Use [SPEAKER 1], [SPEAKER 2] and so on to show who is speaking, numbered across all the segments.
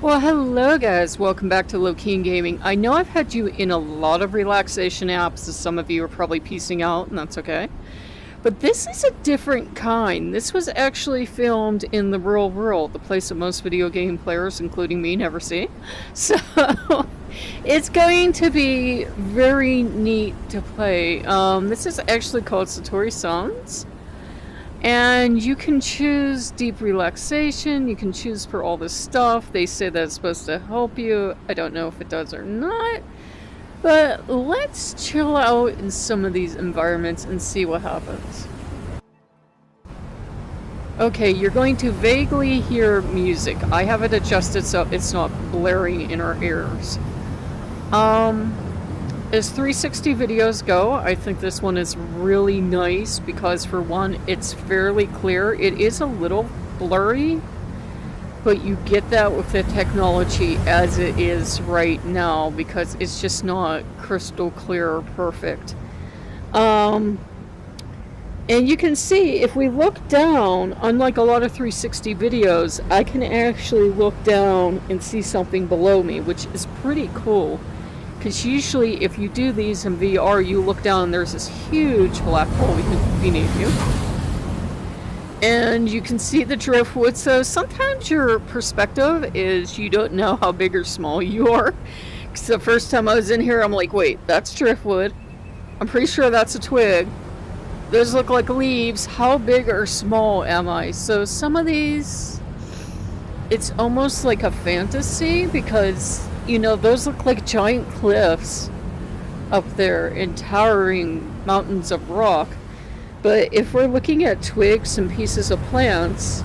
[SPEAKER 1] Well, hello guys, welcome back to Lokean Gaming. I know I've had you in a lot of relaxation apps, as some of you are probably piecing out, and that's okay. But this is a different kind. This was actually filmed in the real world, the place that most video game players, including me, never see. So, it's going to be very neat to play. This is actually called Satori Sounds. And you can choose deep relaxation, you can choose for all this stuff. They say that it's supposed to help you. I don't know if it does or not. But let's chill out in some of these environments and see what happens. Okay, you're going to vaguely hear music. I have it adjusted so it's not blaring in our ears. As 360 videos go, I think this one is really nice because, for one, it's fairly clear. It is a little blurry, but you get that with the technology as it is right now because it's just not crystal clear or perfect. And you can see, if we look down, unlike a lot of 360 videos, I can actually look down and see something below me, which is pretty cool. Because usually if you do these in VR, you look down and there's this huge black hole beneath you. And you can see the driftwood, so sometimes your perspective is you don't know how big or small you are. Because the first time I was in here, I'm like, wait, that's driftwood. I'm pretty sure that's a twig. Those look like leaves. How big or small am I? So some of these, it's almost like a fantasy because, you know, those look like giant cliffs up there and towering mountains of rock. But if we're looking at twigs and pieces of plants,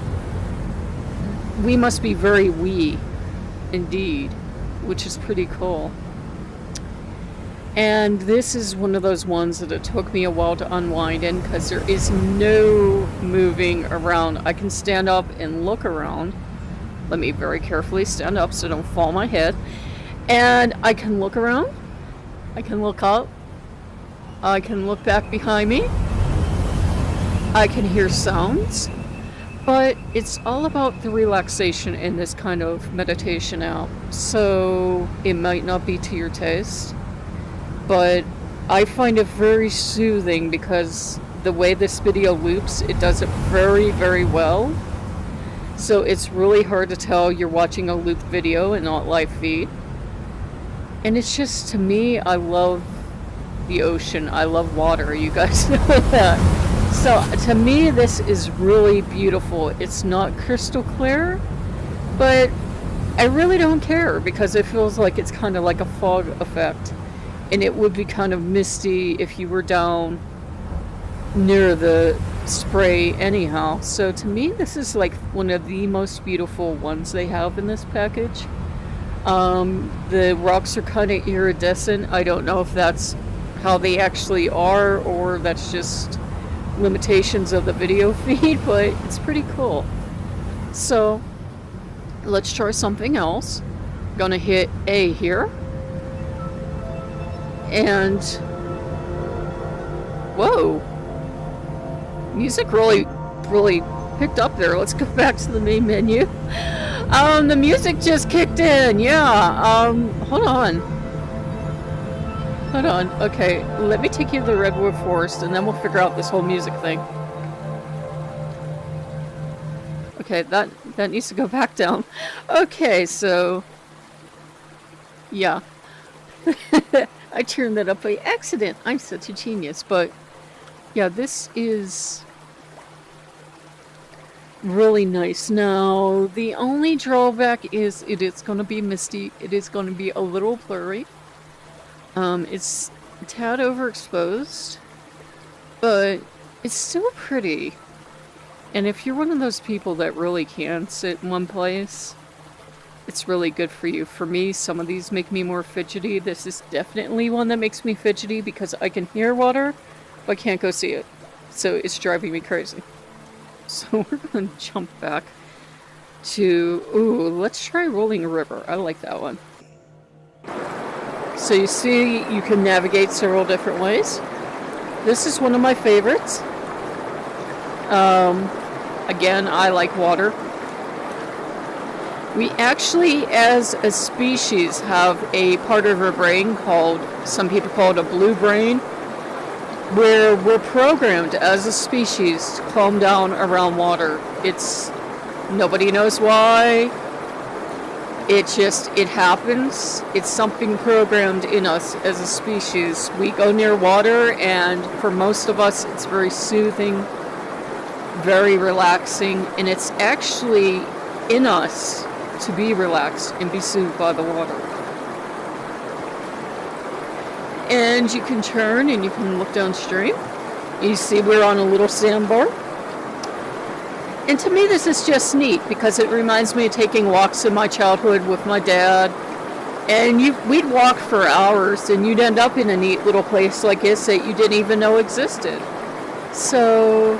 [SPEAKER 1] we must be very wee indeed, which is pretty cool. And this is one of those ones that it took me a while to unwind in because there is no moving around. I can stand up and look around. Let me very carefully stand up so I don't fall on my head. And I can look around, I can look up, I can look back behind me, I can hear sounds, but it's all about the relaxation in this kind of meditation app. So it might not be to your taste, but I find it very soothing because the way this video loops, it does it very, very well. So it's really hard to tell you're watching a looped video and not live feed. And it's just, to me, I love the ocean. I love water. You guys know that. So to me, this is really beautiful. It's not crystal clear, but I really don't care because it feels like it's kind of like a fog effect. And it would be kind of misty if you were down near the spray anyhow. So to me, this is like one of the most beautiful ones they have in this package. The rocks are kind of iridescent. I don't know if that's how they actually are or that's just limitations of the video feed, but it's pretty cool. So let's try something else. Gonna hit A here. And whoa, music really picked up there. Let's go back to the main menu. The music just kicked in. Yeah. Hold on. Okay, let me take you to the Redwood Forest and then we'll figure out this whole music thing. Okay, that needs to go back down. Okay, so yeah. I turned that up by accident. I'm such a genius, but yeah, this is really nice. Now, the only drawback is it is going to be misty. It is going to be a little blurry. It's a tad overexposed, but it's still pretty. And if you're one of those people that really can sit in one place, it's really good for you. For me, some of these make me more fidgety. This is definitely one that makes me fidgety because I can hear water, but I can't go see it. So it's driving me crazy. So we're going to jump back to, ooh, let's try Rolling River. I like that one. So you see, you can navigate several different ways. This is one of my favorites. Again, I like water. We actually, as a species, have a part of our brain called, some people call it a blue brain, where we're programmed as a species to calm down around water. It's, nobody knows why. It happens. It's something programmed in us as a species. We go near water, and for most of us, it's very soothing, very relaxing, and it's actually in us to be relaxed and be soothed by the water. And you can turn and you can look downstream. You see we're on a little sandbar. And to me this is just neat because it reminds me of taking walks in my childhood with my dad. And we'd walk for hours and you'd end up in a neat little place like this that you didn't even know existed. So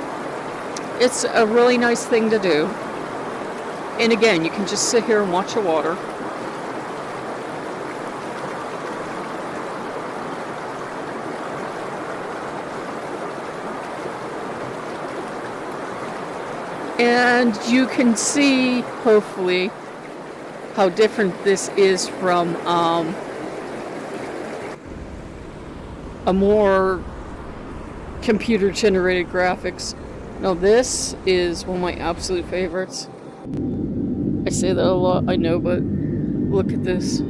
[SPEAKER 1] it's a really nice thing to do. And again, you can just sit here and watch the water. And you can see, hopefully, how different this is from a more computer-generated graphics. Now this is one of my absolute favorites. I say that a lot, I know, but look at this.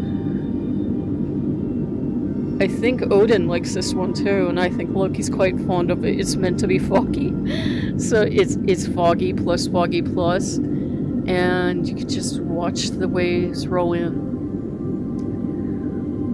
[SPEAKER 1] I think Odin likes this one too, and I think Loki's quite fond of it. It's meant to be foggy. So it's foggy plus, and you can just watch the waves roll in.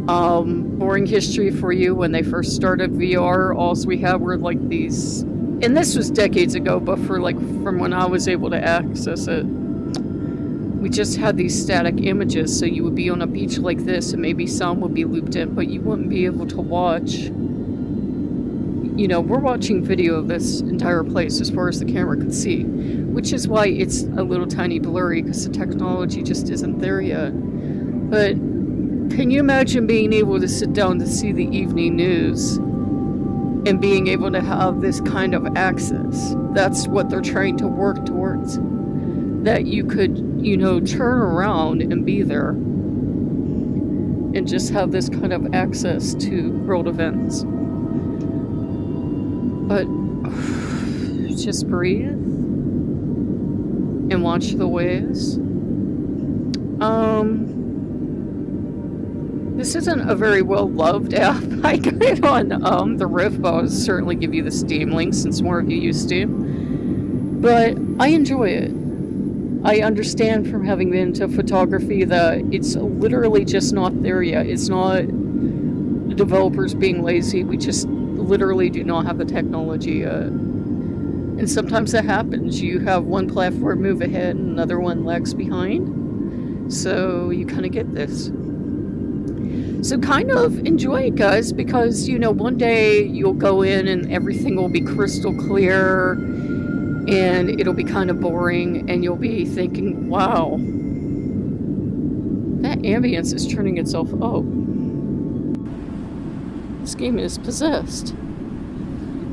[SPEAKER 1] Boring history for you, when they first started VR, all we had were like these, and this was decades ago, but from when I was able to access it, we just had these static images, so you would be on a beach like this and maybe sound would be looped in, but you wouldn't be able to watch. You know, we're watching video of this entire place as far as the camera can see, which is why it's a little tiny blurry, because the technology just isn't there yet. But can you imagine being able to sit down to see the evening news and being able to have this kind of access? That's what they're trying to work towards. That you could, you know, turn around and be there and just have this kind of access to world events. But just breathe and watch the waves. This isn't a very well loved app. I got it on the Rift, but I'll certainly give you the Steam link since more of you use Steam. But I enjoy it. I understand from having been into photography that it's literally just not there yet. It's not the developers being lazy. We just literally do not have the technology yet. And sometimes that happens. You have one platform move ahead and another one lags behind. So you kind of get this. So kind of enjoy it, guys, because, you know, one day you'll go in and everything will be crystal clear and it'll be kind of boring and you'll be thinking, wow, that ambience is turning itself up. This game is possessed.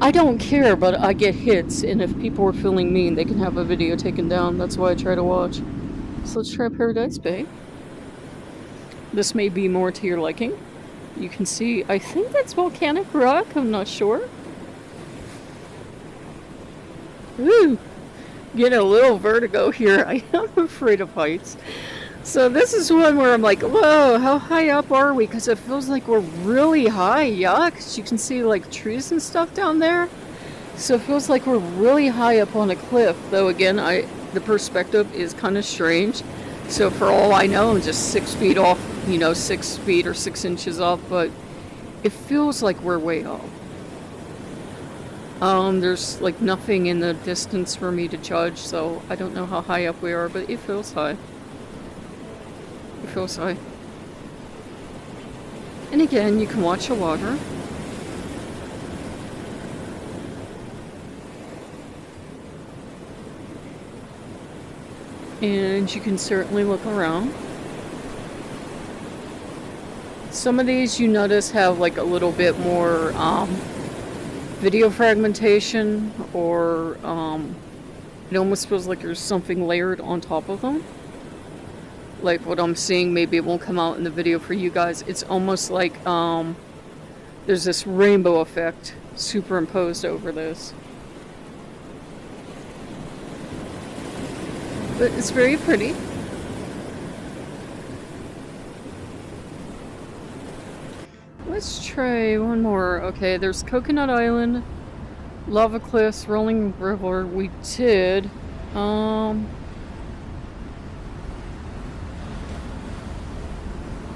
[SPEAKER 1] I don't care, but I get hits, and if people are feeling mean, they can have a video taken down. That's why I try to watch. So let's try Paradise Bay. This may be more to your liking. You can see, I think that's volcanic rock, I'm not sure. Ooh, get a little vertigo here. I am afraid of heights. So this is one where I'm like, whoa, how high up are we? Because it feels like we're really high, yeah, because you can see like trees and stuff down there. So it feels like we're really high up on a cliff, though again, the perspective is kind of strange. So for all I know, I'm just 6 feet off, you know, 6 feet or 6 inches off, but it feels like we're way up. There's like nothing in the distance for me to judge, so I don't know how high up we are, but it feels high. It feels high. And again, you can watch the water. And you can certainly look around. Some of these you notice have like a little bit more video fragmentation, or it almost feels like there's something layered on top of them. like what I'm seeing, maybe it won't come out in the video for you guys. It's almost like there's this rainbow effect superimposed over this. But it's very pretty. Let's try one more. Okay, there's Coconut Island, Lava Cliffs, Rolling River. We did.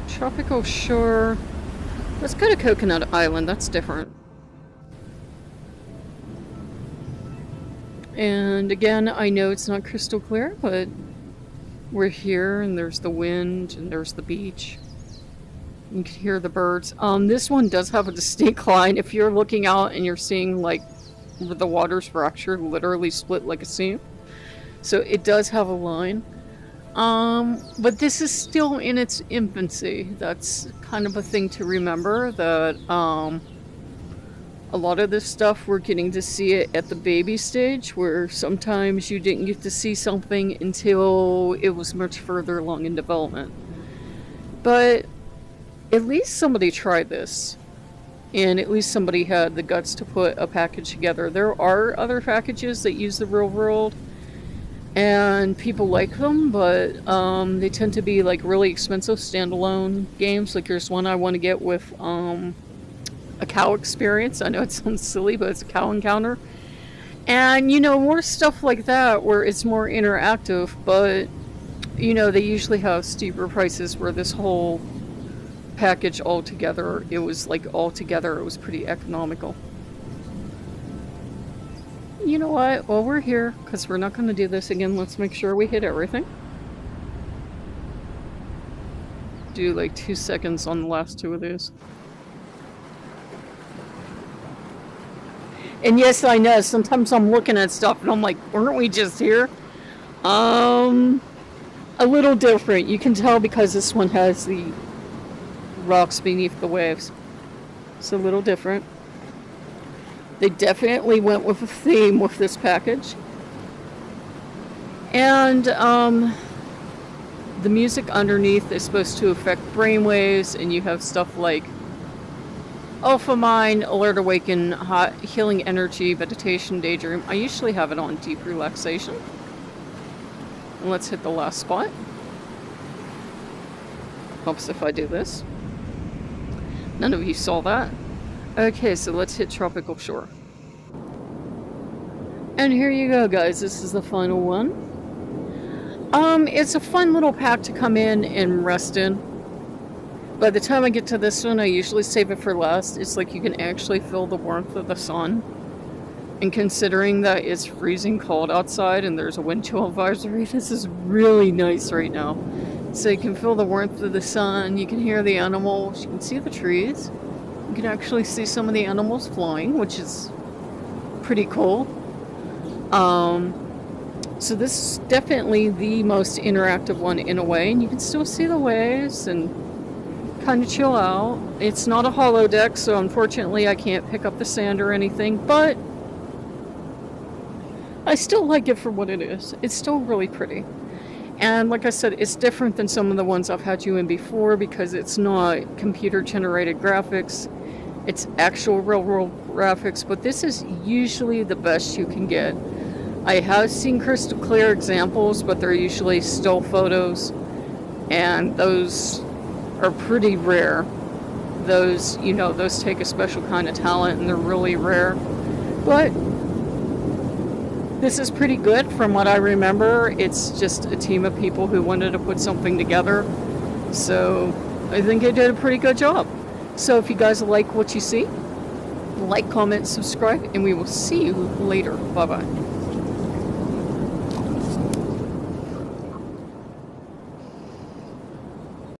[SPEAKER 1] Tropical Shore. Let's go to Coconut Island. That's different. And again, I know it's not crystal clear, but we're here and there's the wind and there's the beach. You can hear the birds. This one does have a distinct line. If you're looking out and you're seeing like the water's fractured, literally split like a seam. So it does have a line. But this is still in its infancy. That's kind of a thing to remember, that a lot of this stuff we're getting to see it at the baby stage, where sometimes you didn't get to see something until it was much further along in development. But at least somebody tried this, and at least somebody had the guts to put a package together. There are other packages that use the real world, and people like them, but they tend to be like really expensive standalone games. Like there's one I want to get with a cow experience. I know it sounds silly, but it's a cow encounter. And, you know, more stuff like that where it's more interactive, but, you know, they usually have steeper prices, where this whole package altogether, it was like altogether, it was pretty economical. You know what? While we're here, because we're not going to do this again, let's make sure we hit everything. Do like 2 seconds on the last two of these. And yes, I know, sometimes I'm looking at stuff and I'm like, weren't we just here? A little different. You can tell because this one has the rocks beneath the waves. It's a little different. They definitely went with a theme with this package. And the music underneath is supposed to affect brainwaves, and you have stuff like Alpha Mind, Alert Awaken, Hot Healing Energy, Meditation, Daydream. I usually have it on Deep Relaxation. And let's hit the last spot. Helps if I do this. None of you saw that. Okay, so let's hit Tropical Shore. And here you go, guys. This is the final one. It's a fun little pack to come in and rest in. By the time I get to this one, I usually save it for last. It's like you can actually feel the warmth of the sun. And considering that it's freezing cold outside and there's a wind chill advisory, this is really nice right now. So you can feel the warmth of the sun, you can hear the animals, you can see the trees. You can actually see some of the animals flying, which is pretty cool. So this is definitely the most interactive one in a way, and you can still see the waves and kind of chill out. It's not a holodeck, so unfortunately I can't pick up the sand or anything, but I still like it for what it is. It's still really pretty. And like I said, it's different than some of the ones I've had you in before because it's not computer generated graphics. It's actual real world graphics, but this is usually the best you can get. I have seen crystal clear examples, but they're usually still photos, and those are pretty rare. Those, you know, those take a special kind of talent and they're really rare. But this is pretty good from what I remember. It's just a team of people who wanted to put something together. So I think they did a pretty good job. So if you guys like what you see, like, comment, subscribe, and we will see you later. Bye-bye.